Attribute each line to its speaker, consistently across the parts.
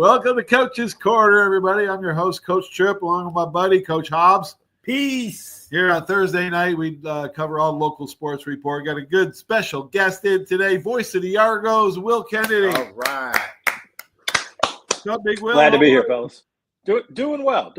Speaker 1: Welcome to Coach's Corner, everybody. I'm your host, Coach Tripp, along with my buddy, Coach Hobbs.
Speaker 2: Peace.
Speaker 1: Here on Thursday night, we cover all local sports report. Got a good special guest in today, voice of the Argos, Will Kennedy.
Speaker 2: All right.
Speaker 1: What's up, Big Will?
Speaker 3: Glad to be here, fellas. Doing well.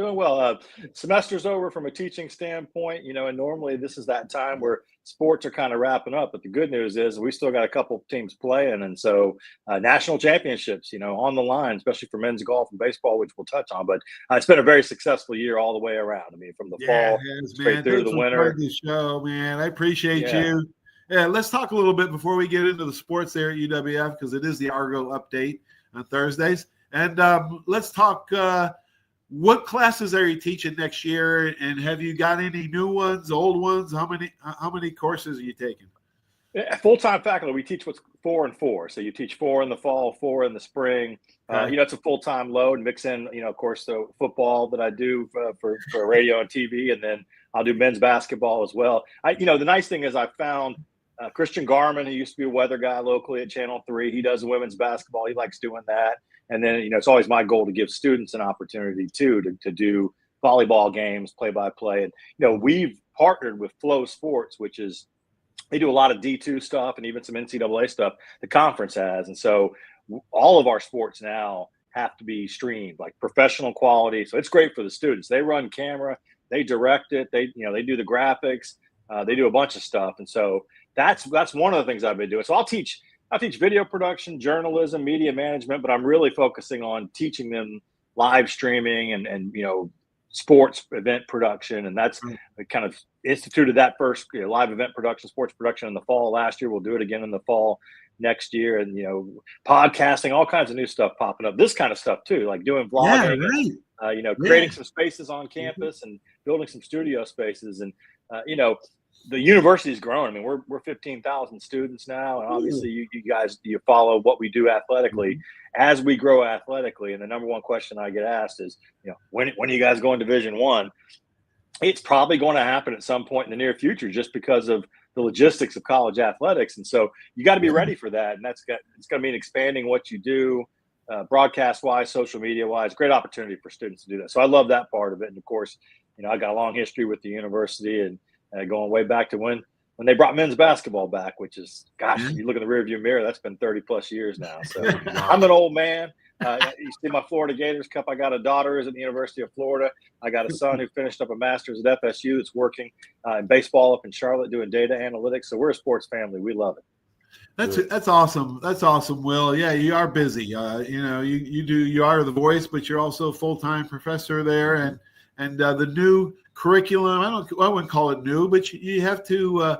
Speaker 3: Semester's over from a teaching standpoint, and normally this is that time where sports are kind of wrapping up. But the good news is we still got a couple teams playing. And so national championships, on the line, especially for men's golf and baseball, which we'll touch on. But it's been a very successful year all the way around. I mean, from the fall straight through the winter.
Speaker 1: The show, man. I appreciate you. Yeah, let's talk a little bit before we get into the sports there at UWF, because it is the Argo update on Thursdays. And let's talk what classes are you teaching next year, and have you got any new ones, old ones? How many courses are you taking?
Speaker 3: Full-time faculty, we teach what's 4 and 4. So you teach 4 in the fall, 4 in the spring. It's a full-time load. Mix in, of course, the football that I do for radio and TV, and then I'll do men's basketball as well. The nice thing is I found Christian Garman, who used to be a weather guy locally at Channel 3. He does women's basketball. He likes doing that. And then, it's always my goal to give students an opportunity, too, to do volleyball games, play-by-play. And, we've partnered with Flow Sports, which is they do a lot of D2 stuff and even some NCAA stuff the conference has. And so all of our sports now have to be streamed, like professional quality. So it's great for the students. They run camera. They direct it. They do the graphics. They do a bunch of stuff. And so that's one of the things I've been doing. So I'll teach video production, journalism, media management, but I'm really focusing on teaching them live streaming and sports event production. And that's kind of instituted that first live event production, sports production in the fall last year. We'll do it again in the fall next year. And, podcasting, all kinds of new stuff popping up. This kind of stuff too, like doing vlogging, creating some spaces on campus and building some studio spaces. And, the university is growing. I mean, we're 15,000 students now, and obviously you guys follow what we do athletically. As we grow athletically, and the number one question I get asked is, when are you guys going Division I? It's probably going to happen at some point in the near future, just because of the logistics of college athletics, and so you got to be ready for that. And it's going to mean expanding what you do, broadcast wise, social media wise. Great opportunity for students to do that. So I love that part of it, and of course, I got a long history with the university and. Going way back to when they brought men's basketball back, which is, gosh, you look in the rearview mirror, that's been 30 plus years now. So I'm an old man. You see my Florida Gators Cup. I got a daughter who's at the University of Florida. I got a son who finished up a master's at FSU that's working in baseball up in Charlotte doing data analytics. So we're a sports family. We love it.
Speaker 1: That's awesome. That's awesome, Will. Yeah, you are busy. You are the voice, but you're also a full-time professor there, and the new curriculum. I wouldn't call it new, but you have to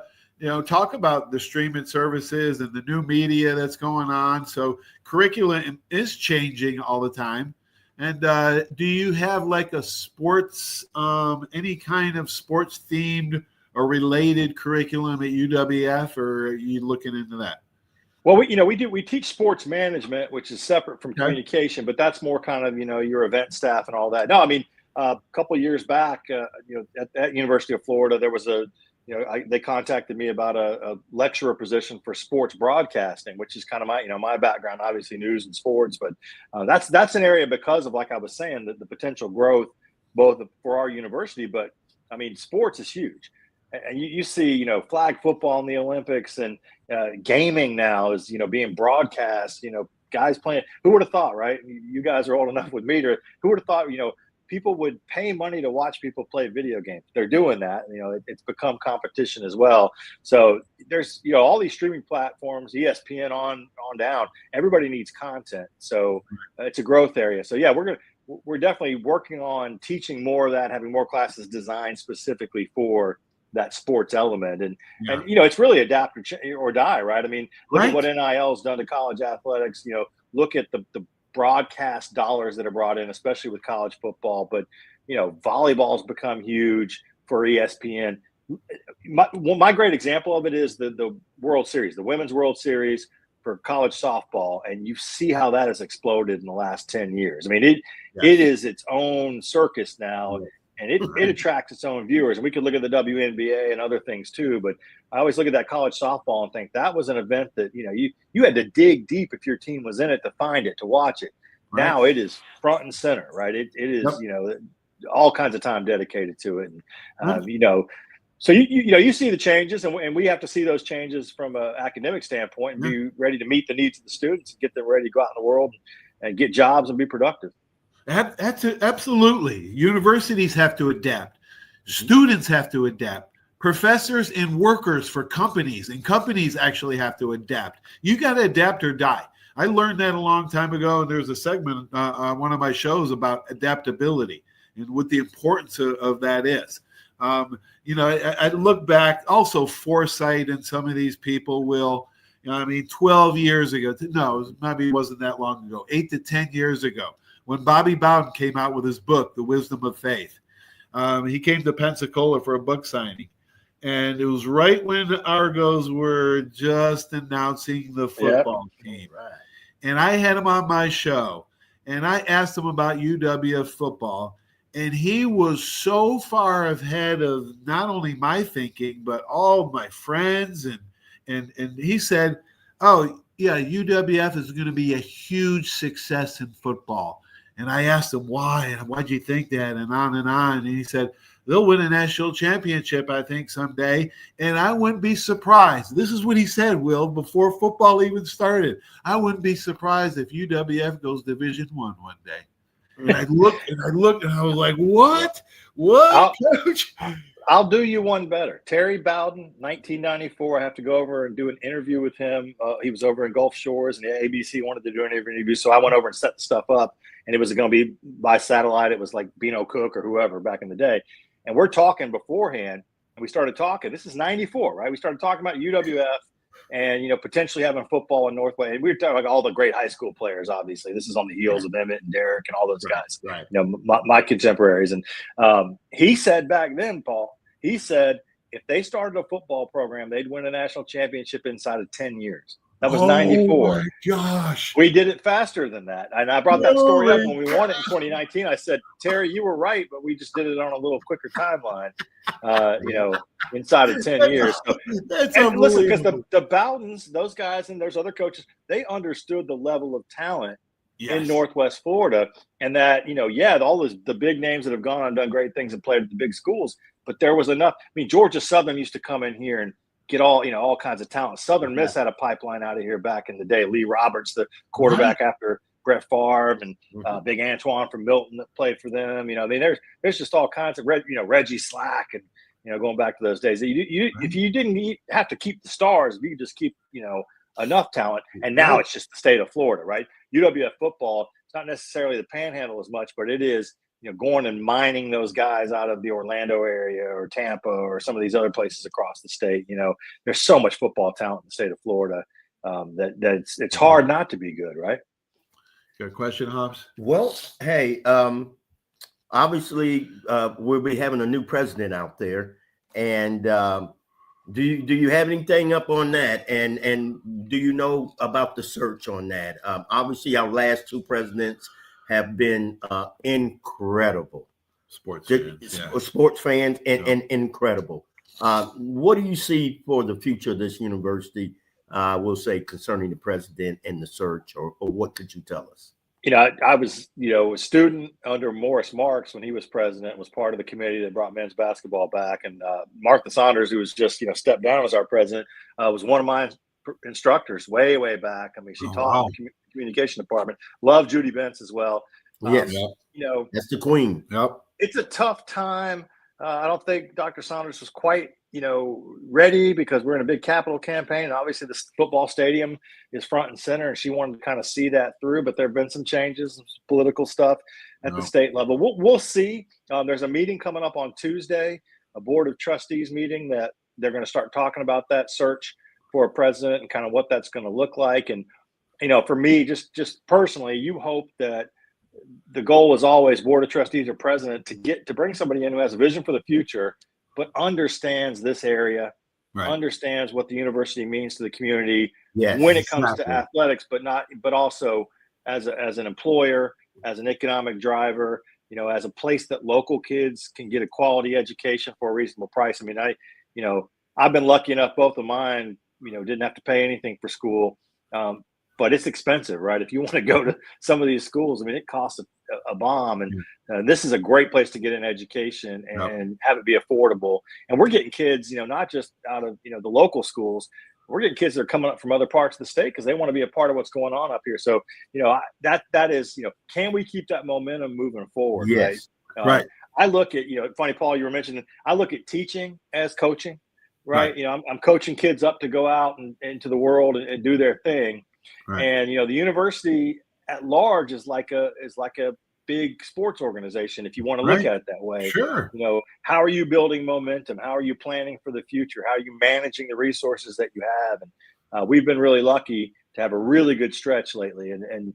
Speaker 1: talk about the streaming services and the new media that's going on. So curriculum is changing all the time. And do you have like a sports, any kind of sports themed or related curriculum at UWF, or are you looking into that?
Speaker 3: Well, we teach sports management, which is separate from communication, but that's more kind of, your event staff and all that. No, I mean, a couple of years back, at University of Florida, there was they contacted me about a lecturer position for sports broadcasting, which is kind of my background, obviously news and sports. But that's an area, because of, like I was saying, the potential growth both for our university. But I mean, sports is huge, and you see, flag football in the Olympics, and gaming now is being broadcast. Guys playing. Who would have thought, right? You guys are old enough with me to. Who would have thought, people would pay money to watch people play video games. They're doing that. It's become competition as well. So there's, all these streaming platforms, ESPN on down. Everybody needs content. So it's a growth area. So yeah, we're definitely working on teaching more of that, having more classes designed specifically for that sports element. And it's really adapt or die, right? I mean, look at what NIL has done to college athletics. Look at the broadcast dollars that are brought in, especially with college football. But, volleyball's become huge for ESPN. My great example of it is the World Series, the Women's World Series for college softball. And you see how that has exploded in the last 10 years. I mean, it is its own circus now. And it attracts its own viewers. And we could look at the WNBA and other things too. But I always look at that college softball and think that was an event that, you had to dig deep if your team was in it to find it, to watch it.
Speaker 1: Right.
Speaker 3: Now it is front and center, right? It is,
Speaker 1: Yep.
Speaker 3: all kinds of time dedicated to it. And, so you see the changes, and we have to see those changes from an academic standpoint and be ready to meet the needs of the students and get them ready to go out in the world and get jobs and be productive.
Speaker 1: Absolutely. Universities have to adapt. Students have to adapt. Professors and workers for companies, and companies actually have to adapt. You got to adapt or die. I learned that a long time ago, and there's a segment on one of my shows about adaptability and what the importance of that is. I look back, also foresight, and some of these people will, 12 years ago, no, maybe it wasn't that long ago, 8 to 10 years ago, when Bobby Bowden came out with his book, The Wisdom of Faith. He came to Pensacola for a book signing. And it was right when the Argos were just announcing the football team.
Speaker 2: Right.
Speaker 1: And I had him on my show. And I asked him about UWF football. And he was so far ahead of not only my thinking, but all of my friends. And he said, oh, yeah, UWF is going to be a huge success in football. And I asked him why, and why'd you think that, and on and on. And he said, they'll win a national championship, I think, someday. And I wouldn't be surprised. This is what he said, Will, before football even started. I wouldn't be surprised if UWF goes Division I one day. And I looked, and I was like, what? What, Coach?
Speaker 3: I'll do you one better. Terry Bowden, 1994. I have to go over and do an interview with him. He was over in Gulf Shores, and the ABC wanted to do an interview. So I went over and set the stuff up, and it was going to be by satellite. It was like Beano Cook or whoever back in the day. And we're talking beforehand, and we started talking. This is 94, right? We started talking about UWF and, potentially having football in Northway. And we were talking about all the great high school players, obviously. This is on the heels of Emmett and Derek and all those guys,
Speaker 2: right.
Speaker 3: My contemporaries. And he said back then, Paul, he said if they started a football program, they'd win a national championship inside of 10 years. That was 94.
Speaker 1: Oh, my gosh.
Speaker 3: We did it faster than that. And I brought that story up when we won it in 2019. I said, Terry, you were right, but we just did it on a little quicker timeline, inside of 10 years. So,
Speaker 1: That's
Speaker 3: and listen, because
Speaker 1: unbelievable.
Speaker 3: the Bowdens, those guys, and there's other coaches, they understood the level of talent in Northwest Florida. And that, all the big names that have gone and done great things and played at the big schools, but there was enough. I mean, Georgia Southern used to come in here and get all kinds of talent. Southern Miss had a pipeline out of here back in the day. Lee Roberts, the quarterback after Brett Favre, and Big Antoine from Milton that played for them. There's just all kinds of Reggie Slack and going back to those days. If you didn't have to keep the stars, you could just keep enough talent. And now it's just the state of Florida, right? UWF football, it's not necessarily the Panhandle as much, but it is going and mining those guys out of the Orlando area or Tampa or some of these other places across the state. There's so much football talent in the state of Florida that it's hard not to be good, right?
Speaker 1: Got a question, Hobbs?
Speaker 2: Well, hey, obviously we'll be having a new president out there, and do you have anything up on that? And do you know about the search on that? Obviously, our last two presidents have been incredible.
Speaker 1: Sports fans and
Speaker 2: incredible. What do you see for the future of this university, we'll say, concerning the president and the search, or what could you tell us?
Speaker 3: I was, a student under Morris Marks when he was president, was part of the committee that brought men's basketball back. And Martha Saunders, who was just, stepped down as our president, was one of my instructors way, way back. I mean, she taught in the communication department. Love Judy Bentz as well.
Speaker 2: Yes. That's the queen.
Speaker 1: Yep.
Speaker 3: It's a tough time. I don't think Dr. Saunders was quite, ready, because we're in a big capital campaign. And obviously the football stadium is front and center, and she wanted to kind of see that through, but there have been some changes, some political stuff at the state level. We'll see. There's a meeting coming up on Tuesday, a board of trustees meeting, that they're going to start talking about that search for a president and kind of what that's going to look like. And, for me, just personally, you hope that the goal is always board of trustees or president to bring somebody in who has a vision for the future, but understands this area, understands what the university means to the community when it comes to athletics, but also as an employer, as an economic driver, as a place that local kids can get a quality education for a reasonable price. I mean, I've been lucky enough, both of mine, didn't have to pay anything for school. but it's expensive, right? If you want to go to some of these schools, I mean, it costs a bomb. And this is a great place to get an education and have it be affordable. And we're getting kids, not just out of, the local schools. We're getting kids that are coming up from other parts of the state because they want to be a part of what's going on up here. So, that is, can we keep that momentum moving forward?
Speaker 2: Yes.
Speaker 3: Right. I look at, funny, Paul, you were mentioning, I look at teaching as coaching, right? I'm coaching kids up to go out and into the world and do their thing.
Speaker 1: Right.
Speaker 3: And, the university at large is like a big sports organization, if you want to look at it that way.
Speaker 1: Sure.
Speaker 3: How are you building momentum? How are you planning for the future? How are you managing the resources that you have? And we've been really lucky to have a really good stretch lately. And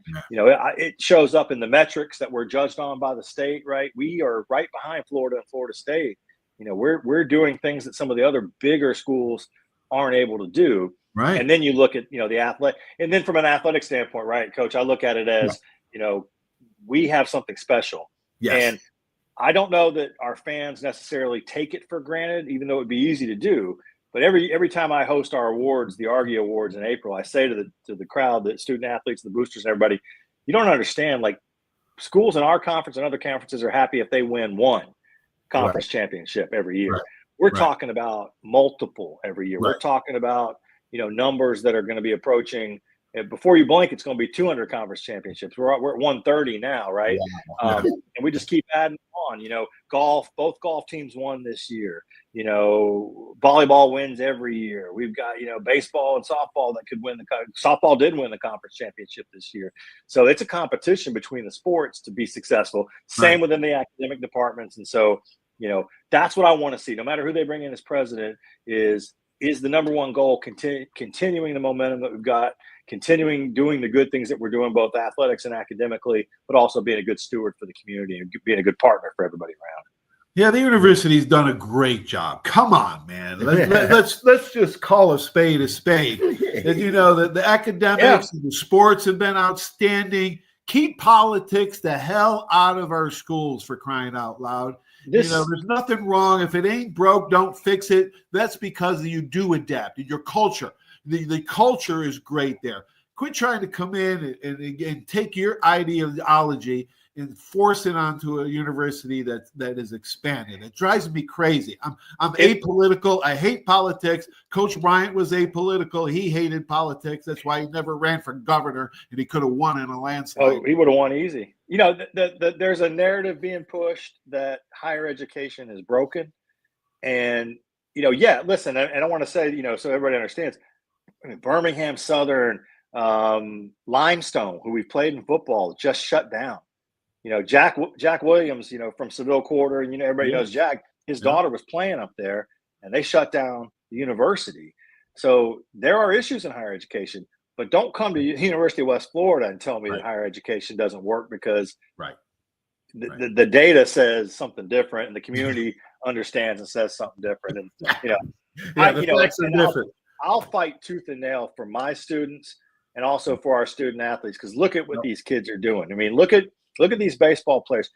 Speaker 3: it shows up in the metrics that we're judged on by the state, right? We are right behind Florida and Florida State. We're doing things that some of the other bigger schools aren't able to do.
Speaker 1: Right.
Speaker 3: And then you look at, the athlete, and then from an athletic standpoint, right, Coach, I look at it as, we have something special.
Speaker 1: Yes.
Speaker 3: And I don't know that our fans necessarily take it for granted, even though it'd be easy to do. But every time I host our awards, the Argos Awards in April, I say to the crowd, the student athletes, the boosters, and everybody, you don't understand, like, schools in our conference and other conferences are happy if they win one conference championship every year.
Speaker 1: Right.
Speaker 3: We're talking about multiple every year.
Speaker 1: Right.
Speaker 3: We're talking about, numbers that are going to be approaching, before you blink, it's going to be 200 conference championships. We're at 130 now, right?
Speaker 1: Yeah.
Speaker 3: And we just keep adding on. Golf, both golf teams won this year. Volleyball wins every year. We've got, baseball and softball that could win softball did win the conference championship this year. So it's a competition between the sports to be successful. Same within the academic departments. And so, that's what I want to see. No matter who they bring in as president, is the number one goal continuing the momentum that we've got, continuing doing the good things that we're doing, both athletics and academically, but also being a good steward for the community and being a good partner for everybody around.
Speaker 1: Yeah, the university's done a great job. Come on, man. Let's just call a spade a spade. And, the academics and the sports have been outstanding. Keep politics the hell out of our schools, for crying out loud. There's nothing wrong. If it ain't broke, don't fix it. That's because you do adapt. Your culture, the culture is great there. Quit trying to come in and take your ideology and force it onto a university that is expanded. It drives me crazy. I'm apolitical. I hate politics. Coach Bryant was apolitical. He hated politics. That's why he never ran for governor, and he could have won in a landslide.
Speaker 3: Oh, he would have won easy. There's a narrative being pushed that higher education is broken. And, listen, and I want to say, so everybody understands, Birmingham Southern, Limestone, who we've played in football, just shut down. Jack Williams, from Seville Quarter, and everybody knows Jack. His daughter was playing up there, and they shut down the university. So there are issues in higher education, but don't come to University of West Florida and tell me that higher education doesn't work, because the data says something different, and the community understands and says something different. And
Speaker 1: the facts are different.
Speaker 3: I'll fight tooth and nail for my students and also for our student athletes, because look at what these kids are doing. I mean, look at these baseball players.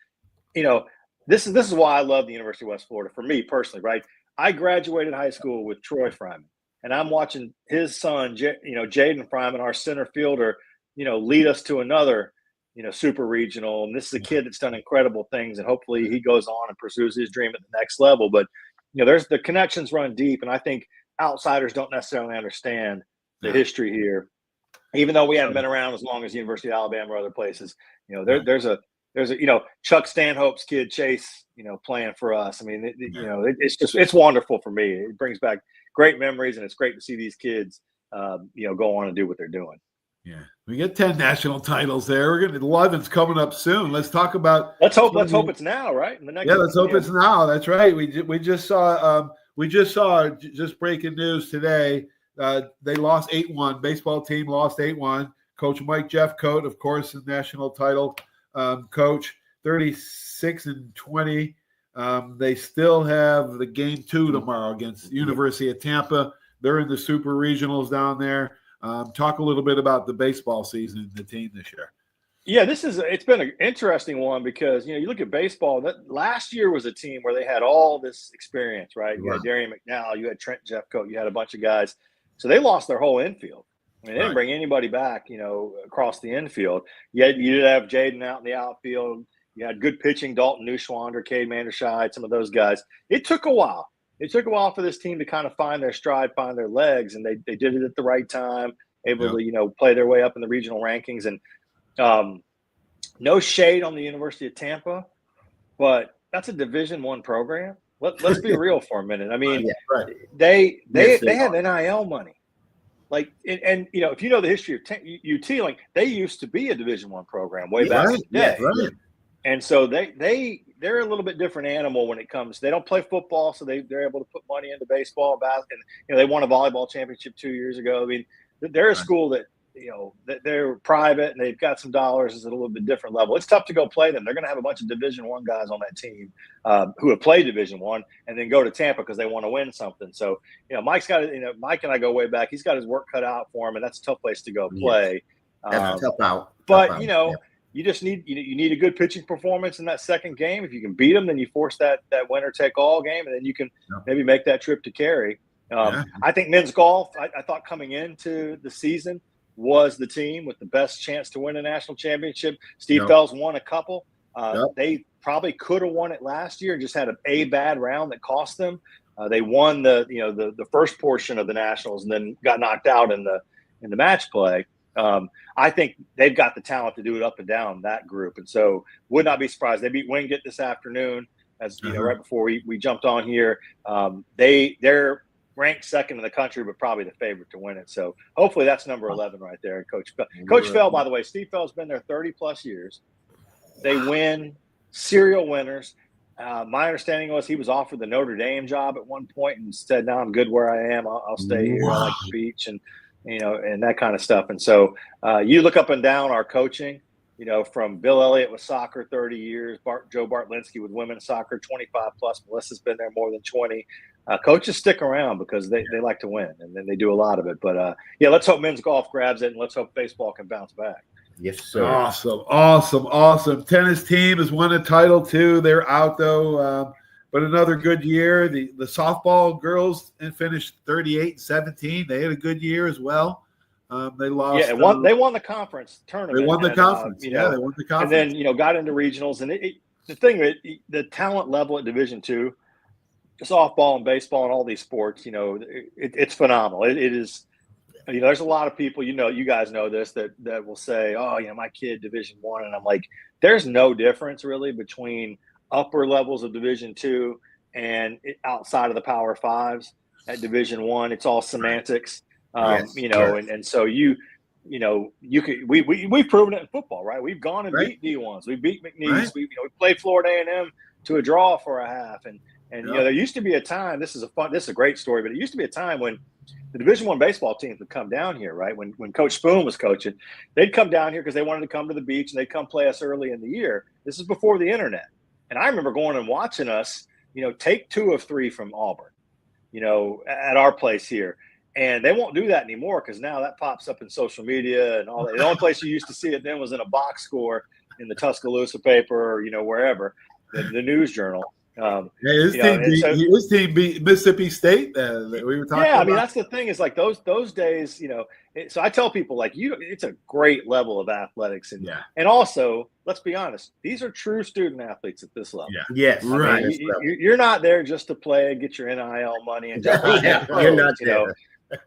Speaker 3: This is why I love the University of West Florida. For me personally, right? I graduated high school with Troy Fryman, and I'm watching his son, Jaden Fryman, our center fielder, lead us to another, super regional. And this is a kid that's done incredible things, and hopefully he goes on and pursues his dream at the next level. But there's the connections run deep, and I think outsiders don't necessarily understand the history here. Even though we haven't been around as long as University of Alabama or other places, there's a Chuck Stanhope's kid Chase, playing for us. I mean, it's wonderful for me. It brings back great memories, and it's great to see these kids, go on and do what they're doing.
Speaker 1: Yeah, we get 10 national titles there. We're going to 11's coming up soon. Let's talk about.
Speaker 3: Let's hope it's now, right?
Speaker 1: Let's hope it's now. That's right. We just saw just breaking news today. They lost 8-1. Baseball team lost 8-1. Coach Mike Jeffcoat, of course, the national title coach, 36-20. They still have the game 2 tomorrow against University of Tampa. They're in the super regionals down there. Talk a little bit about the baseball season, the team this year.
Speaker 3: Yeah, it's been an interesting one, because, you look at baseball, that last year was a team where they had all this experience, right? You had Darian McNally, you had Trent Jeffcoat, you had a bunch of guys. So they lost their whole infield. I mean, they didn't bring anybody back, across the infield. Yet you did have Jaden out in the outfield. You had good pitching, Dalton Neuschwander, Cade Manderscheid, some of those guys. It took a while. It took a while for this team to kind of find their stride, find their legs, and they did it at the right time, able to, play their way up in the regional rankings. And no shade on the University of Tampa, but that's a Division I program. Let's be real for a minute. I mean, they have NIL money. Like, and if you know the history of UT, like they used to be a Division I program way back in the day. Right. And so they're a little bit different animal when it comes. They don't play football, so they're able to put money into baseball and basketball. And they won a volleyball championship 2 years ago. I mean, they're a school that that they're private and they've got some dollars. Is at a little bit different level. It's tough to go play them. They're going to have a bunch of Division I guys on that team who have played Division I and then go to Tampa because they want to win something. So Mike's got Mike and I go way back. He's got his work cut out for him, and that's a tough place to go play.
Speaker 2: That's tough out.
Speaker 3: But you just need you need a good pitching performance in that second game. If you can beat them, then you force that winner take all game, and then you can maybe make that trip to Cary. I think men's golf. I thought coming into the season was the team with the best chance to win a national championship. Steve Fells won a couple. They probably could have won it last year. Just had a bad round that cost them. They won the first portion of the nationals and then got knocked out in the match play. I think they've got the talent to do it up and down that group, and so would not be surprised. They beat Wingate this afternoon, as right before we jumped on here. They're ranked second in the country, but probably the favorite to win it. So hopefully that's number 11 right there. Coach Fell, by the way, Steve Fell's been there 30 plus years. They win serial winners. My understanding was he was offered the Notre Dame job at one point and said, "No, I'm good where I am. I'll stay here. I like the beach," and and that kind of stuff. And so you look up and down our coaching, from Bill Elliott with soccer, 30 years, Joe Bartlinski with women's soccer, 25 plus. Melissa's been there more than 20. Coaches stick around because they like to win, and then they do a lot of it. But let's hope men's golf grabs it, and let's hope baseball can bounce back.
Speaker 2: Yes, sir.
Speaker 1: Awesome. Tennis team has won a title too. They're out though, but another good year. The softball girls finished 38-17. They had a good year as well. They lost.
Speaker 3: Yeah, they won the conference tournament.
Speaker 1: They won the conference. They won the conference.
Speaker 3: And then got into regionals. And the thing, the talent level at Division II, softball and baseball and all these sports, it's phenomenal. It is. There's a lot of people, you guys know this, that will say, "Oh, my kid Division I," and I'm like, there's no difference really between upper levels of Division II and outside of the Power Fives at Division I. It's all semantics, and so you could we've proven it in football, right? We've gone and beat D1s, we beat McNeese, right. We played Florida A&M to a draw for a half, and there used to be a time. This is a great story, but it used to be a time when the Division I baseball teams would come down here, right? When Coach Spoon was coaching, they'd come down here because they wanted to come to the beach, and they'd come play us early in the year. This is before the internet. And I remember going and watching us, take 2 of 3 from Auburn, at our place here. And they won't do that anymore because now that pops up in social media and all that. The only place you used to see it then was in a box score in the Tuscaloosa paper or, wherever, the News Journal.
Speaker 1: His team beat Mississippi State. We were talking.
Speaker 3: Yeah, I mean that's the thing is like those days. So I tell people like it's a great level of athletics, and also let's be honest, these are true student athletes at this level.
Speaker 2: Yeah. Yes,
Speaker 3: right. You're not there just to play and get your NIL money and jump on
Speaker 2: you're not there.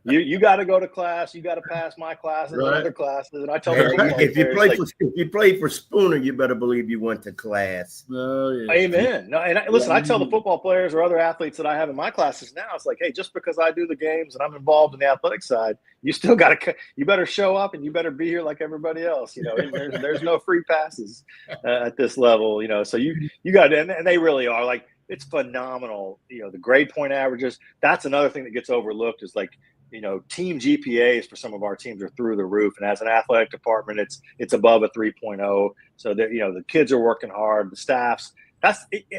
Speaker 3: You got to go to class. You got to pass my classes and other classes. And I tell them,
Speaker 2: if you play for Spooner, you better believe you went to class.
Speaker 1: Oh, yeah.
Speaker 3: Amen. No, and listen, I tell the football players or other athetes that I have in my classes now, it's like, hey, just because I do the games and I'm involved in the athletic side, you still got to. You better show up and you better be here like everybody else. There's no free passes at this level. So you got, and they really are like. It's phenomenal. The grade point averages. That's another thing that gets overlooked is like, team GPAs for some of our teams are through the roof. And as an athletic department, it's above a 3.0. So that, the kids are working hard, the staffs.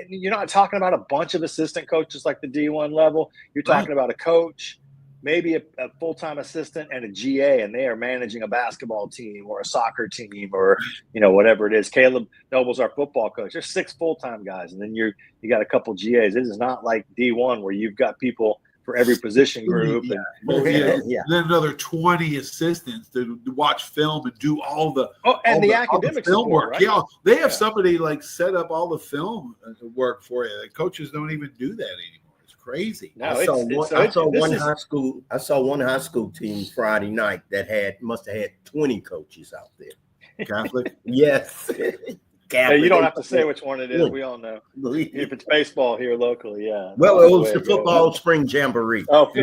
Speaker 3: You're not talking about a bunch of assistant coaches like the D1 level. You're talking about a coach, maybe a full-time assistant and a GA, and they are managing a basketball team or a soccer team or, whatever it is. Caleb Noble's our football coach. There's 6 full-time guys, and then you got a couple GAs. This is not like D1 where you've got people for every position group.
Speaker 1: Yeah.
Speaker 3: And,
Speaker 2: Yeah.
Speaker 1: Then another 20 assistants to watch film and do all the
Speaker 3: academic
Speaker 1: film
Speaker 3: support,
Speaker 1: work.
Speaker 3: right?
Speaker 1: Yeah, they have somebody like set up all the film work for you. The coaches don't even do that anymore. It's crazy.
Speaker 3: No,
Speaker 2: I saw one high school team Friday night that must have had 20 coaches out there.
Speaker 1: Catholic.
Speaker 2: Yes.
Speaker 3: Hey, you don't have to say which one it is. We all know. If it's baseball here locally, yeah.
Speaker 2: Well, it was the football spring jamboree.
Speaker 3: Okay.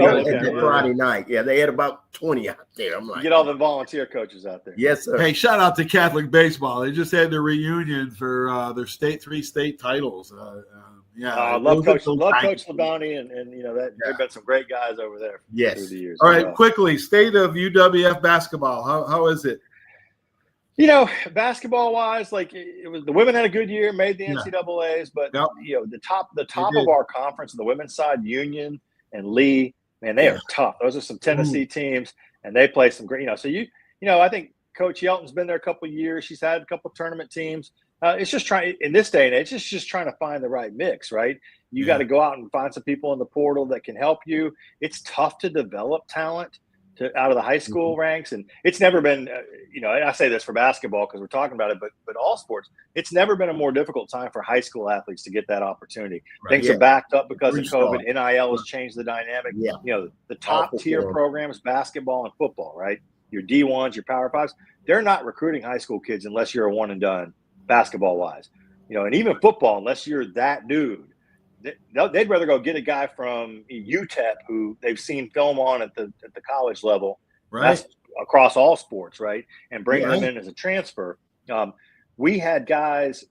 Speaker 2: Friday night. Yeah, they had about 20 out there. I'm like,
Speaker 3: get all the volunteer coaches out there.
Speaker 2: Yes, sir.
Speaker 1: Hey, shout out to Catholic baseball. They just had their reunion for their three state titles.
Speaker 3: I love Coach Labonte, and they've been some great guys over there through the years.
Speaker 1: All right, quickly, state of UWF basketball. How is it?
Speaker 3: Basketball wise, like it was, the women had a good year, made the NCAAs, but the top of our conference, the women's side, Union and Lee, man, they are tough. Those are some Tennessee teams, and they play some great. So I think Coach Yelton's been there a couple of years. She's had a couple of tournament teams. It's just trying in this day and age. It's just trying to find the right mix, right? You got to go out and find some people in the portal that can help you. It's tough to develop talent out of the high school ranks, and it's never been. I say this for basketball because we're talking about it, but all sports, it's never been a more difficult time for high school athletes to get that opportunity. Right. Things are backed up because of COVID. NIL has changed the dynamic. Yeah. The top tier programs, basketball and football, right? Your D1s, your Power Fives, they're not recruiting high school kids unless you're a one and done basketball wise. And even football, unless you're that dude. They'd rather go get a guy from UTEP who they've seen film on at the college level, right? That's across all sports, right? And bring them in as a transfer. We had guys.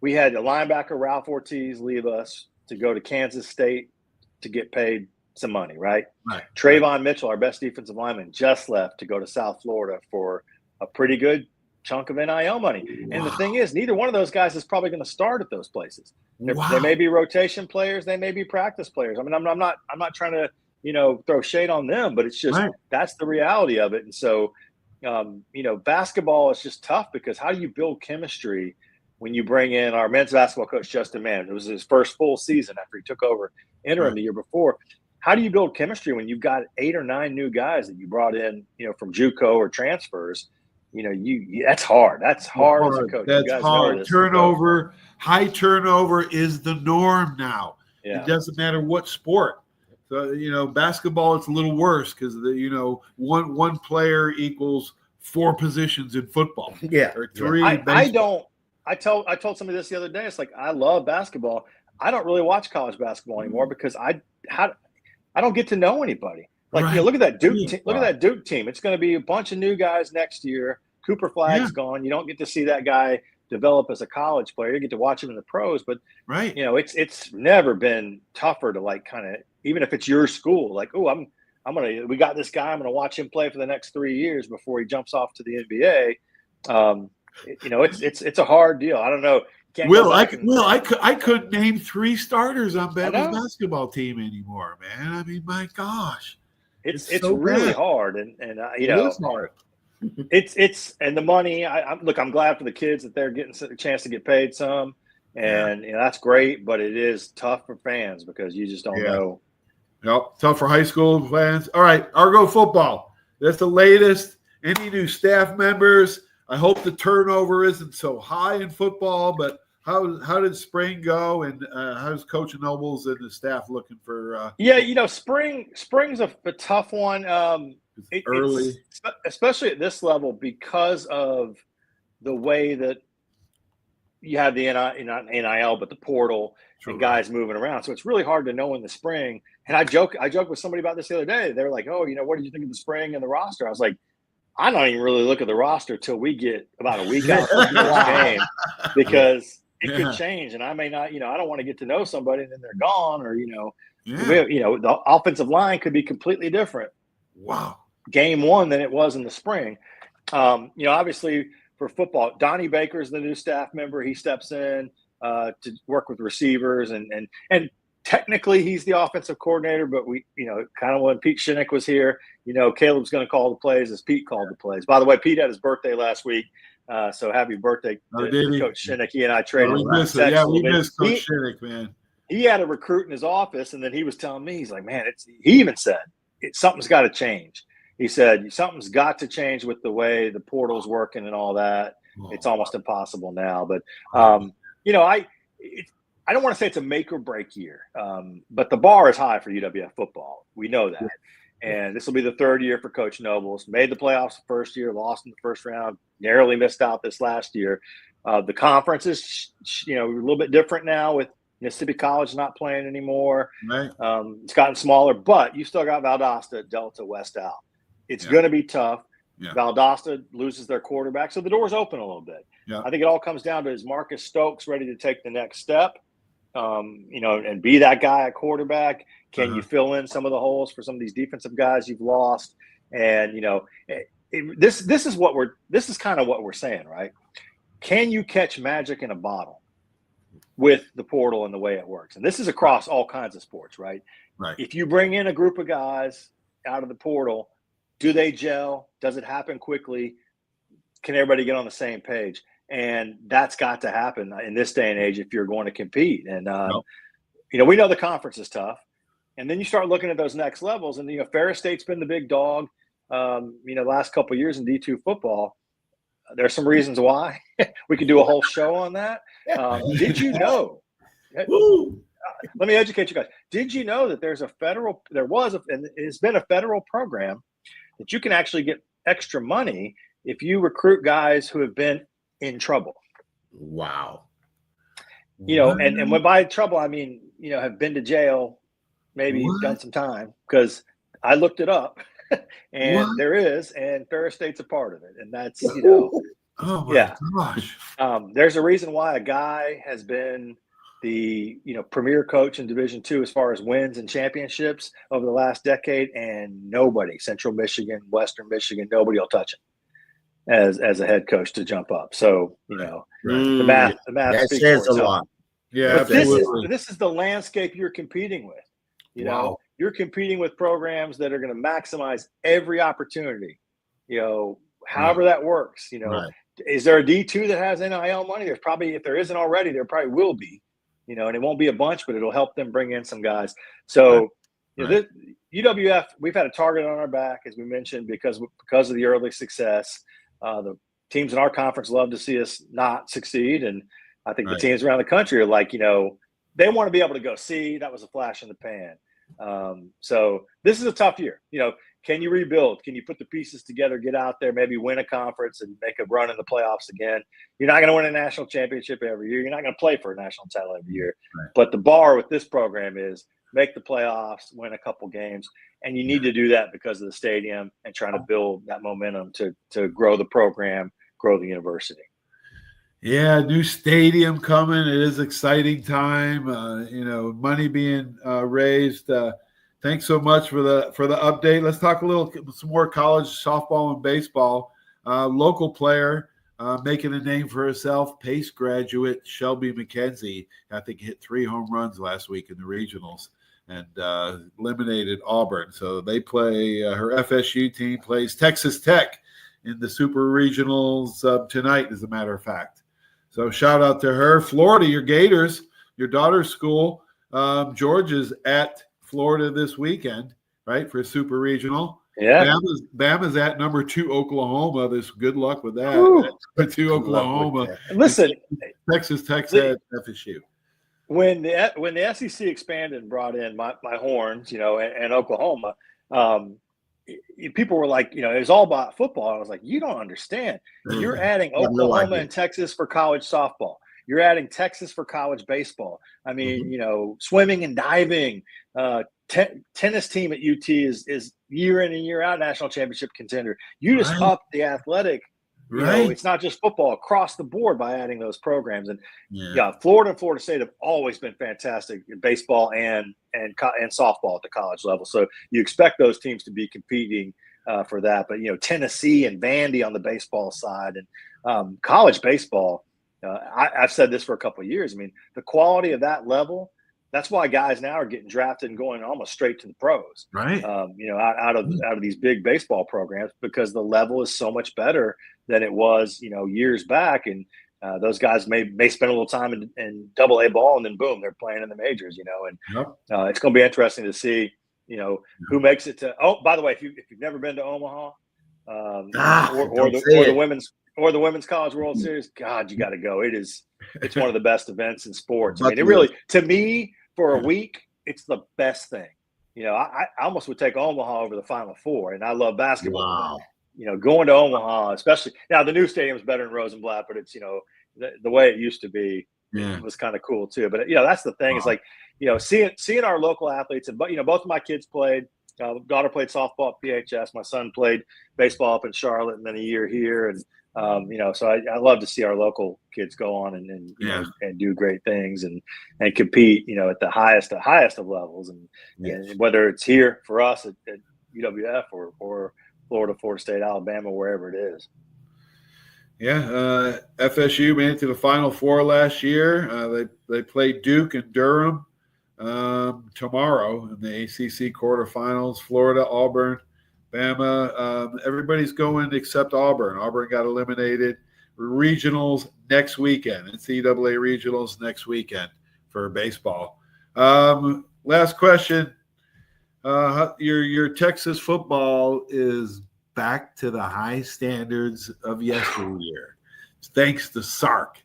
Speaker 3: We had a linebacker, Ralph Ortiz, leave us to go to Kansas State to get paid some money, right? Trayvon Mitchell, our best defensive lineman, just left to go to South Florida for a pretty good chunk of NIL money. And the thing is, neither one of those guys is probably going to start at those places. They may be rotation players, they may be practice players. I mean, I'm not trying to throw shade on them, but it's just that's the reality of it. And so basketball is just tough because how do you build chemistry when you bring in our men's basketball coach Justin Mann? It was his first full season after he took over interim the year before. How do you build chemistry when you've got 8 or 9 new guys that you brought in from JUCO or transfers? That's hard. That's hard as a coach.
Speaker 1: That's hard. Turnover, high turnover is the norm now. Yeah. It doesn't matter what sport. So basketball, it's a little worse because one player equals 4 positions in football.
Speaker 2: Yeah,
Speaker 1: or 3.
Speaker 3: I told somebody this the other day. It's like I love basketball. I don't really watch college basketball anymore because I don't get to know anybody. Like look at that Duke. Look at that Duke team. It's going to be a bunch of new guys next year. Cooper Flagg's gone. You don't get to see that guy develop as a college player. You get to watch him in the pros, but it's never been tougher to kind of, even if it's your school, we got this guy. I'm gonna watch him play for the next 3 years before he jumps off to the NBA. It's a hard deal. I don't know.
Speaker 1: I couldn't name 3 starters on Bama's basketball team anymore, man. I mean, my gosh,
Speaker 3: it's so really hard, and
Speaker 1: it is hard.
Speaker 3: It's and the money. I'm glad for the kids that they're getting a chance to get paid some, and that's great. But it is tough for fans because you just don't know.
Speaker 1: Yep, tough for high school fans. All right, Argo football. That's the latest. Any new staff members? I hope the turnover isn't so high in football. But how did spring go? And how's Coach Nobles and the staff looking for?
Speaker 3: Spring's a tough one. Early, especially at this level, because of the way that you have the NIL, but the portal and guys moving around. So it's really hard to know in the spring. And I joked with somebody about this the other day. They were like, "Oh, what did you think of the spring and the roster?" I was like, "I don't even really look at the roster till we get about a week out from the first game because it could change, and I may not. I don't want to get to know somebody and then they're gone, or the offensive line could be completely different.
Speaker 1: Wow.
Speaker 3: Game 1 than it was in the spring. Obviously for football, Donnie Baker's the new staff member. He steps in to work with receivers and technically he's the offensive coordinator, but we, kind of when Pete Shinnick was here, Caleb's going to call the plays as Pete called the plays. By the way, Pete had his birthday last week. So happy birthday to Coach Shinnick. He and I traded.
Speaker 1: We miss Coach Shinnick, man.
Speaker 3: he had a recruit in his office, and then he was telling me, he's like, man, he even said something's got to change. He said something's got to change with the way the portal's working and all that. It's almost impossible now. But you know, I don't want to say it's a make or break year, but the bar is high for UWF football. We know that. And this will be the third year for Coach Nobles. Made the playoffs the first year, lost in the first round, narrowly missed out this last year. The conference is, you know, a little bit different now with Mississippi College not playing anymore.
Speaker 1: Right.
Speaker 3: It's gotten smaller, but you still got Valdosta, Delta, West Al. It's going to be tough.
Speaker 1: Yeah.
Speaker 3: Valdosta loses their quarterback, so the door's open a little bit.
Speaker 1: Yeah.
Speaker 3: I think it all comes down to, is Marcus Stokes ready to take the next step, you know, and be that guy at quarterback? Can you fill in some of the holes for some of these defensive guys you've lost? And, you know, this is kind of what we're saying, right? Can you catch magic in a bottle with the portal and the way it works? And this is across all kinds of sports, right?
Speaker 1: Right.
Speaker 3: If you bring in a group of guys out of the portal, do they gel? Does it happen quickly? Can everybody get on the same page? And that's got to happen in this day and age if you're going to compete. And, you know, we know the conference is tough. And then you start looking at those next levels. And, you know, Ferris State's been the big dog, you know, last couple of years in D2 football. There's some reasons why. We could do a whole show on that. Did you know? Let me educate you guys. Did you know that and it's been a federal program that you can actually get extra money if you recruit guys who have been in trouble?
Speaker 2: Wow.
Speaker 3: You know, and when by trouble, I mean, you know, have been to jail, maybe done some time, because I looked it up and there is, and Ferris State's a part of it. And that's, you know,
Speaker 1: oh my gosh.
Speaker 3: There's a reason why a guy has been the, you know, premier coach in Division II as far as wins and championships over the last decade, and nobody, Central Michigan, Western Michigan, nobody will touch him as a head coach to jump up. So, you know, the math
Speaker 2: that
Speaker 3: speaks
Speaker 2: says
Speaker 3: for
Speaker 2: a
Speaker 3: itself.
Speaker 2: lot.
Speaker 1: Yeah,
Speaker 3: But this is the landscape you're competing with. You know, you're competing with programs that are going to maximize every opportunity, you know, however that works. You know, is there a D2 that has NIL money? There's probably, if there isn't already, there probably will be, you know, and it won't be a bunch, but it'll help them bring in some guys. So, you know, UWF, we've had a target on our back, as we mentioned, because of the early success. The teams in our conference love to see us not succeed. And I think the teams around the country are like, you know, they want to be able to go, see, that was a flash in the pan. So this is a tough year. You know, can you rebuild? Can you put the pieces together, get out there, maybe win a conference and make a run in the playoffs again? You're not going to win a national championship every year. You're not going to play for a national title every year. But the bar with this program is make the playoffs, win a couple games. And you need to do that because of the stadium and trying to build that momentum to grow the program, grow the university.
Speaker 1: Yeah, new stadium coming. It is exciting time. You know, money being raised. Thanks so much for the update. Let's talk some more college softball and baseball. Local player making a name for herself, Pace graduate Shelby McKenzie. I think hit 3 home runs last week in the regionals and eliminated Auburn. So they play. Her FSU team plays Texas Tech in the Super Regionals tonight, as a matter of fact. So shout out to her. Florida, your Gators, your daughter's school. Georgia's at Florida this weekend, right, for Super Regional.
Speaker 3: Yeah.
Speaker 1: Bama's at number 2 Oklahoma. Good luck with that. Number 2 Oklahoma.
Speaker 3: Listen,
Speaker 1: Texas Tech's at FSU.
Speaker 3: When the SEC expanded and brought in my Horns, you know, and Oklahoma, people were like, you know, it was all about football. I was like, you don't understand. You're adding Oklahoma and Texas for college softball. You're adding Texas for college baseball. I mean, you know, swimming and diving. Tennis team at UT is year in and year out national championship contender. You just up the athletic. You know, it's not just football, across the board by adding those programs. And Florida and Florida State have always been fantastic in baseball and softball at the college level. So you expect those teams to be competing for that. But, you know, Tennessee and Vandy on the baseball side, and college baseball, I've said this for a couple of years. I mean, the quality of that level, that's why guys now are getting drafted and going almost straight to the pros,
Speaker 1: right?
Speaker 3: You know, out of these big baseball programs, because the level is so much better than it was, you know, years back. And those guys may spend a little time in double A ball, and then boom, they're playing in the majors, and it's going to be interesting to see, who makes it to. Oh, by the way, if you've never been to Omaha, or the women's college World Series, God, you got to go. It's one of the best events in sports. I mean, it really, to me, for a week, it's the best thing. I almost would take Omaha over the Final Four, and I love basketball.
Speaker 2: Wow.
Speaker 3: Going to Omaha, especially now, the new stadium is better than Rosenblatt, but it's the way it used to be.
Speaker 1: Yeah.
Speaker 3: It was kind of cool too. But that's the thing. It's like seeing our local athletes, and both of my kids played. Daughter played softball at PHS. My son played baseball up in Charlotte, and then a year here. And so I love to see our local kids go on and do great things and compete, at the highest of levels. And whether it's here for us at UWF or Florida State, Alabama, wherever it is.
Speaker 1: Yeah, FSU made it to the Final Four last year. They played Duke and Durham tomorrow in the ACC quarterfinals. Florida, Auburn, Bama. Everybody's going except Auburn. Auburn got eliminated. Regionals next weekend. NCAA regionals next weekend for baseball. Last question. Your Texas football is back to the high standards of yesteryear, thanks to Sark.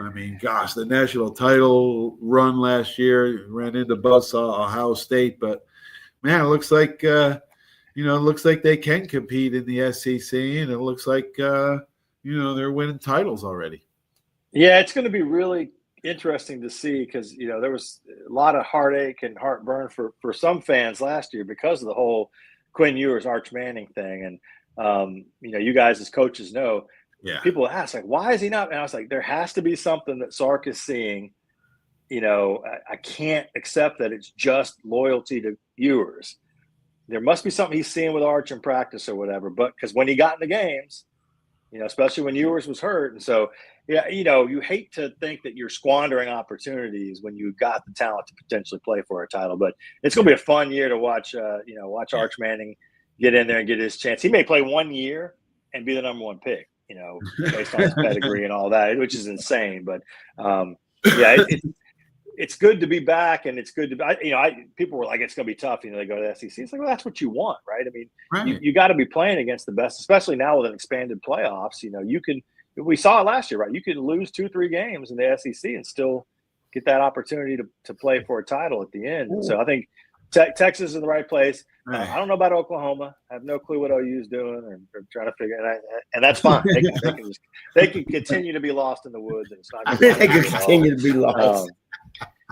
Speaker 1: I mean, gosh, the national title run last year ran into buzzsaw Ohio State, but man, it looks like they can compete in the SEC, and it looks like they're winning titles already.
Speaker 3: Yeah, it's going to be really interesting to see because there was a lot of heartache and heartburn for some fans last year because of the whole Quinn Ewers, Arch Manning thing. And you guys as coaches know, people ask, like, why is he not? And I was like, there has to be something that Sark is seeing. I can't accept that it's just loyalty to Ewers. There must be something he's seeing with Arch in practice or whatever. But because when he got in the games, especially when Ewers was hurt, and so you hate to think that you're squandering opportunities when you've got the talent to potentially play for a title. But it's going to be a fun year to watch. Watch Arch Manning get in there and get his chance. He may play 1 year and be the number one pick, based on his pedigree and all that, which is insane. But it's good to be back, and it's good to be. People were like, it's going to be tough. They go to the SEC. It's like, well, that's what you want, right? I mean, you got to be playing against the best, especially now with an expanded playoffs. You can. We saw it last year, right? You could lose 2-3 games in the SEC and still get that opportunity to play for a title at the end. And so I think Texas is in the right place. I don't know about Oklahoma. I have no clue what OU is doing or trying to figure it out. And that's fine. They can continue to be lost in the woods. And it's not
Speaker 2: they can continue to be lost.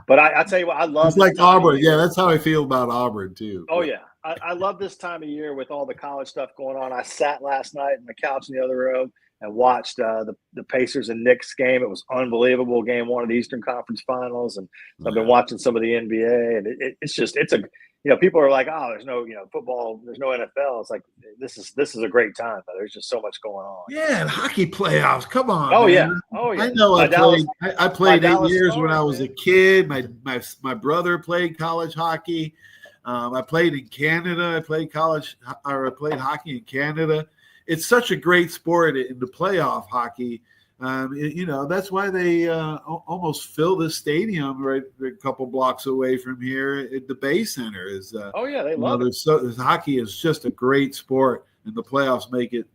Speaker 3: But I tell you what, I love.
Speaker 1: It's like Auburn. Yeah, that's how I feel about Auburn too.
Speaker 3: Oh yeah, I love this time of year with all the college stuff going on. I sat last night on the couch in the other room and watched the Pacers and Knicks game. It was unbelievable. Game 1 of the Eastern Conference Finals, and I've been watching some of the NBA, and it's a people are like, oh, there's no football, there's no NFL. It's like this is a great time. There's just so much going on.
Speaker 1: Yeah, and hockey playoffs. Come on.
Speaker 3: Oh
Speaker 1: man.
Speaker 3: Yeah.
Speaker 1: I know. I played 8 years when I was a kid. My brother played college hockey. I played in Canada. I played hockey in Canada. It's such a great sport in the playoff hockey. That's why they almost fill the stadium right a couple blocks away from here at the Bay Center.
Speaker 3: They love it.
Speaker 1: Hockey is just a great sport, and the playoffs make it.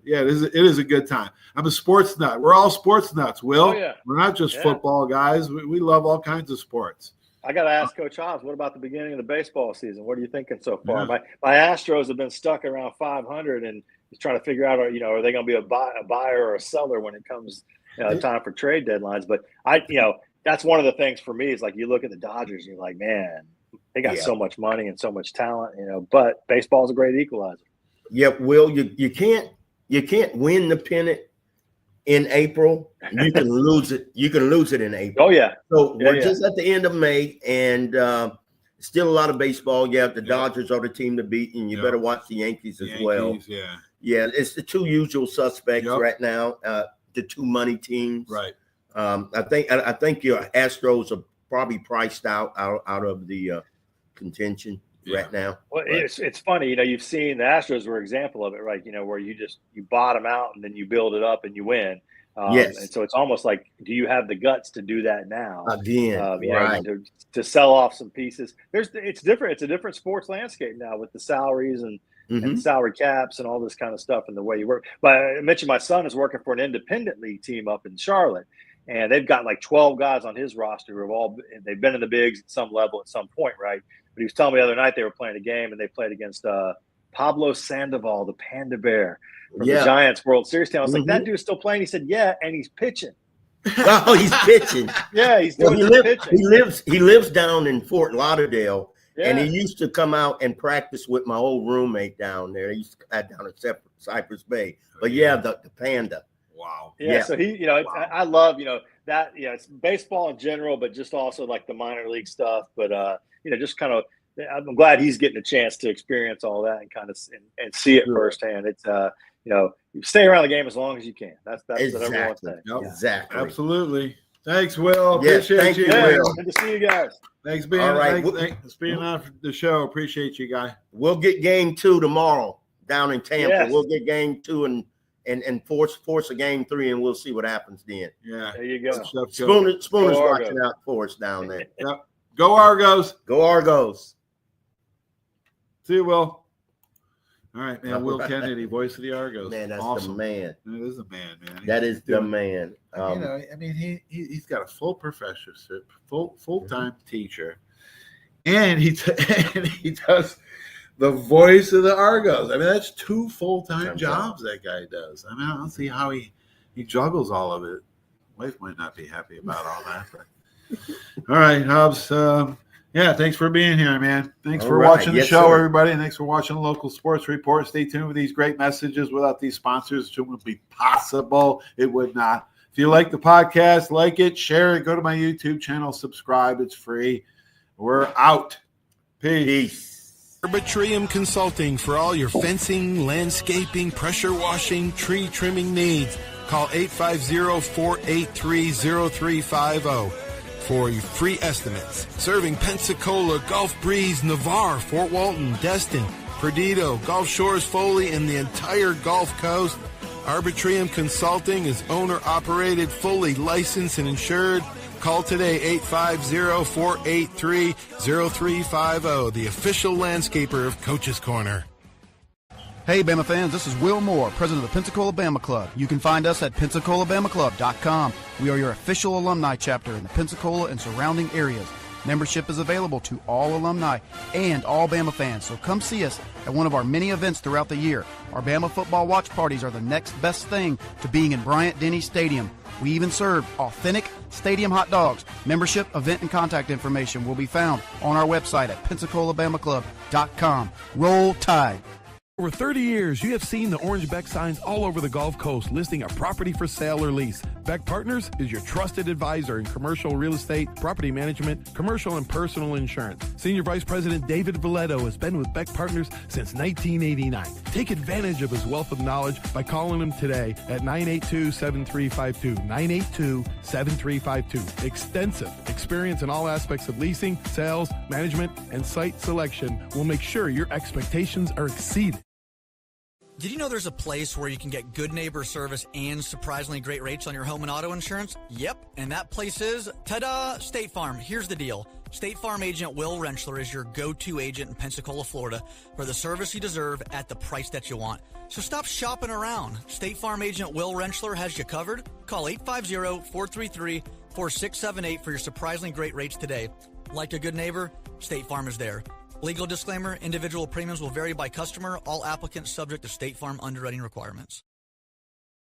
Speaker 1: Yeah, it is a good time. I'm a sports nut. We're all sports nuts, Will.
Speaker 3: Oh, yeah.
Speaker 1: We're not just football guys. We love all kinds of sports.
Speaker 3: I got to ask Coach Hobbs, what about the beginning of the baseball season? What are you thinking so far? Yeah. My Astros have been stuck around 500 and just trying to figure out, are they going to be a buyer or a seller when it comes time for trade deadlines? But that's one of the things for me is like you look at the Dodgers and you're like, man, they got so much money and so much talent, but baseball is a great equalizer.
Speaker 2: Yep. Will, you can't win the pennant in April. You can lose it. You can lose it in April.
Speaker 3: Oh yeah.
Speaker 2: So we're just at the end of May, and still a lot of baseball. Yeah, the Dodgers are the team to beat, and you better watch the Yankees as well. Yeah, it's the two usual suspects right now. The two money teams.
Speaker 1: Right.
Speaker 2: I think your Astros are probably priced out of the contention. right now.
Speaker 3: Well, it's funny, you've seen the Astros were an example of it, right? Where you bottom out and then you build it up and you win.
Speaker 2: Yes.
Speaker 3: And so it's almost like, do you have the guts to do that now?
Speaker 2: Again, right.
Speaker 3: To sell off some pieces. It's different. It's a different sports landscape now with the salaries and salary caps and all this kind of stuff and the way you work. But I mentioned my son is working for an independent league team up in Charlotte, and they've got like 12 guys on his roster who they've been in the bigs at some level at some point, right? But he was telling me the other night they were playing a game and they played against Pablo Sandoval, the Panda Bear from the Giants World Series team. I was like, that dude's still playing? He said, yeah, and he's pitching.
Speaker 2: Oh, he's pitching.
Speaker 3: Yeah, he's doing pitching.
Speaker 2: He lives down in Fort Lauderdale, and he used to come out and practice with my old roommate down there. He used to down at Cypress Bay. But the Panda.
Speaker 1: Wow.
Speaker 3: Yeah. So he, I love, that. It's baseball in general, but just also like the minor league stuff. But just kind of, I'm glad he's getting a chance to experience all that and kind of and see it firsthand. It's you stay around the game as long as you can. That's
Speaker 2: exactly.
Speaker 3: what everyone thinks.
Speaker 1: Yep.
Speaker 2: Exactly.
Speaker 1: Absolutely. Thanks, Will.
Speaker 2: Yes,
Speaker 1: Appreciate you.
Speaker 2: Will.
Speaker 3: Good to see you guys.
Speaker 1: Thanks being
Speaker 2: all right.
Speaker 1: Thanks being on the show. Appreciate you, guy.
Speaker 2: We'll get game 2 tomorrow down in Tampa.
Speaker 3: Yes.
Speaker 2: We'll get game 2 and force a game 3, and we'll see what happens then.
Speaker 1: Yeah.
Speaker 3: There you go.
Speaker 2: Spooner's watching out for us down there.
Speaker 1: Yep. Go Argos.
Speaker 2: Go Argos.
Speaker 1: See you, Will. All right, man. Will Kennedy, voice of the Argos.
Speaker 2: Man, that's
Speaker 1: awesome.
Speaker 2: The man.
Speaker 1: That is the man, man.
Speaker 2: That is the man.
Speaker 1: He's got a full professorship, full-time teacher, and he does the voice of the Argos. I mean, that's 2 full-time jobs that guy does. I mean, I don't see how he juggles all of it. Wife might not be happy about all that. But. All right, Hobbs. Thanks for being here, man. Thanks for watching the show, everybody. And thanks for watching Local Sports Report. Stay tuned with these great messages. Without these sponsors, it wouldn't be possible. It would not. If you like the podcast, like it, share it. Go to my YouTube channel, subscribe. It's free. We're out. Peace.
Speaker 4: Arbitrium Consulting for all your fencing, landscaping, pressure washing, tree trimming needs. Call 850-483-0350. for your free estimates. Serving Pensacola, Gulf Breeze, Navarre, Fort Walton, Destin, Perdido, Gulf Shores, Foley, and the entire Gulf Coast. Arbitrium Consulting is owner-operated, fully licensed and insured. Call today, 850-483-0350, the official landscaper of Coach's Corner.
Speaker 5: Hey, Bama fans, this is Will Moore, president of the Pensacola Bama Club. You can find us at PensacolaBamaClub.com. We are your official alumni chapter in the Pensacola and surrounding areas. Membership is available to all alumni and all Bama fans, so come see us at one of our many events throughout the year. Our Bama football watch parties are the next best thing to being in Bryant-Denny Stadium. We even serve authentic stadium hot dogs. Membership, event, and contact information will be found on our website at PensacolaBamaClub.com. Roll Tide.
Speaker 4: For 30 years, you have seen the orange Beck signs all over the Gulf Coast listing a property for sale or lease. Beck Partners is your trusted advisor in commercial real estate, property management, commercial and personal insurance. Senior Vice President David Valletto has been with Beck Partners since 1989. Take advantage of his wealth of knowledge by calling him today at 982-7352. 982-7352. Extensive experience in all aspects of leasing, sales, management, and site selection will make sure your expectations are exceeded.
Speaker 6: Did you know there's a place where you can get good neighbor service and surprisingly great rates on your home and auto insurance? Yep, and that place is, ta-da, State Farm. Here's the deal. State Farm agent Will Rentschler is your go-to agent in Pensacola, Florida for the service you deserve at the price that you want. So stop shopping around. State Farm agent Will Rentschler has you covered. Call 850-433-4678 for your surprisingly great rates today. Like a good neighbor, State Farm is there. Legal disclaimer, individual premiums will vary by customer. All applicants subject to State Farm underwriting requirements.